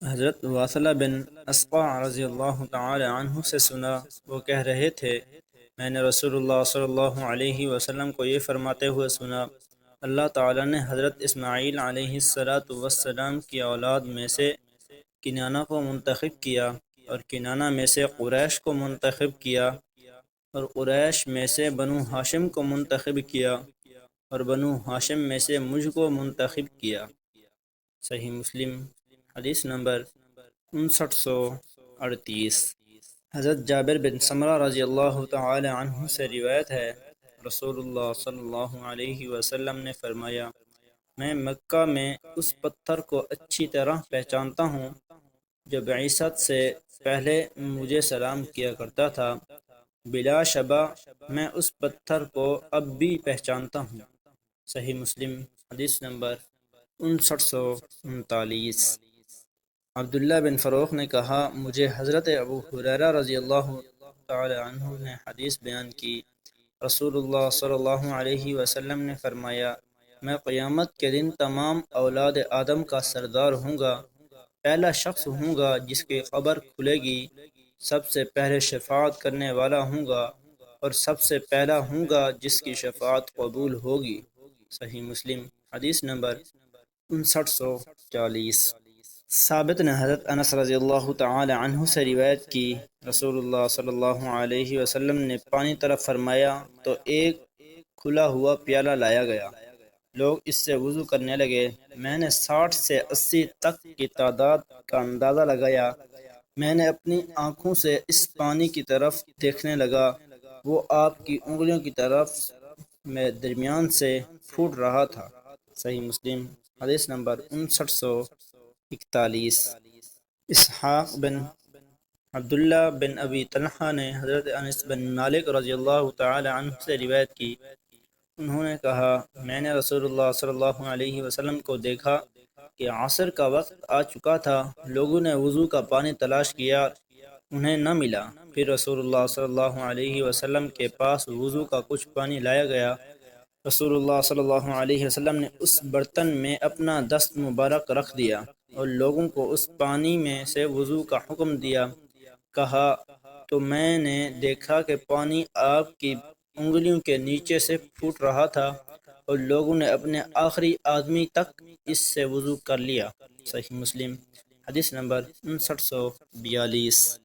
حضرت واصلہ بن اسقع رضی اللہ تعالی عنہ سے سنا، وہ کہہ رہے تھے، میں نے رسول اللہ صلی اللہ علیہ وسلم کو یہ فرماتے ہوئے سنا، اللہ تعالی نے حضرت اسماعیل علیہ السلام کی اولاد میں سے کنانہ کو منتخب کیا، اور کنانہ میں سے قریش کو منتخب کیا، اور قریش میں سے بنو ہاشم کو منتخب کیا، اور بنو ہاشم میں سے مجھ کو منتخب کیا۔ صحیح مسلم حدیث نمبر 5938۔ حضرت جابر بن سمرہ رضی اللہ تعالی عنہ سے روایت ہے، رسول اللہ صلی اللہ علیہ وسلم نے فرمایا، میں مکہ میں اس پتھر کو اچھی طرح پہچانتا ہوں جو بعثت سے پہلے مجھے سلام کیا کرتا تھا، بلا شبہ میں اس پتھر کو اب بھی پہچانتا ہوں۔ صحیح مسلم حدیث نمبر 5939۔ عبداللہ بن فروخ نے کہا، مجھے حضرت ابو ہریرہ رضی اللہ تعالی عنہ نے حدیث بیان کی، رسول اللہ صلی اللہ علیہ وسلم نے فرمایا، میں قیامت کے دن تمام اولاد آدم کا سردار ہوں گا، پہلا شخص ہوں گا جس کی قبر کھلے گی، سب سے پہلے شفاعت کرنے والا ہوں گا، اور سب سے پہلا ہوں گا جس کی شفاعت قبول ہوگی۔ صحیح مسلم حدیث نمبر 5940۔ ثابت نے حضرت انس رضی اللہ تعالی عنہ سے روایت کی، رسول اللہ صلی اللہ علیہ وسلم نے پانی طرف فرمایا تو ایک کھلا ہوا پیالہ لایا گیا، لوگ اس سے وضو کرنے لگے، میں نے 60 سے 80 تک کی تعداد کا اندازہ لگایا، میں نے اپنی آنکھوں سے اس پانی کی طرف دیکھنے لگا، وہ آپ کی انگلیوں کی طرف میں درمیان سے پھوٹ رہا تھا۔ صحیح مسلم حدیث نمبر 5941۔ اسحاق بن عبداللہ بن ابی طلحہ نے حضرت انس بن مالک رضی اللہ تعالی عنہ سے روایت کی، انہوں نے کہا، میں نے رسول اللہ صلی اللہ علیہ وسلم کو دیکھا کہ عصر کا وقت آ چکا تھا، لوگوں نے وضو کا پانی تلاش کیا، انہیں نہ ملا، پھر رسول اللہ صلی اللہ علیہ وسلم کے پاس وضو کا کچھ پانی لایا گیا، رسول اللہ صلی اللہ علیہ وسلم نے اس برتن میں اپنا دست مبارک رکھ دیا اور لوگوں کو اس پانی میں سے وضو کا حکم دیا، کہا تو میں نے دیکھا کہ پانی آپ کی انگلیوں کے نیچے سے پھوٹ رہا تھا، اور لوگوں نے اپنے آخری آدمی تک اس سے وضو کر لیا۔ صحیح مسلم حدیث نمبر 5942۔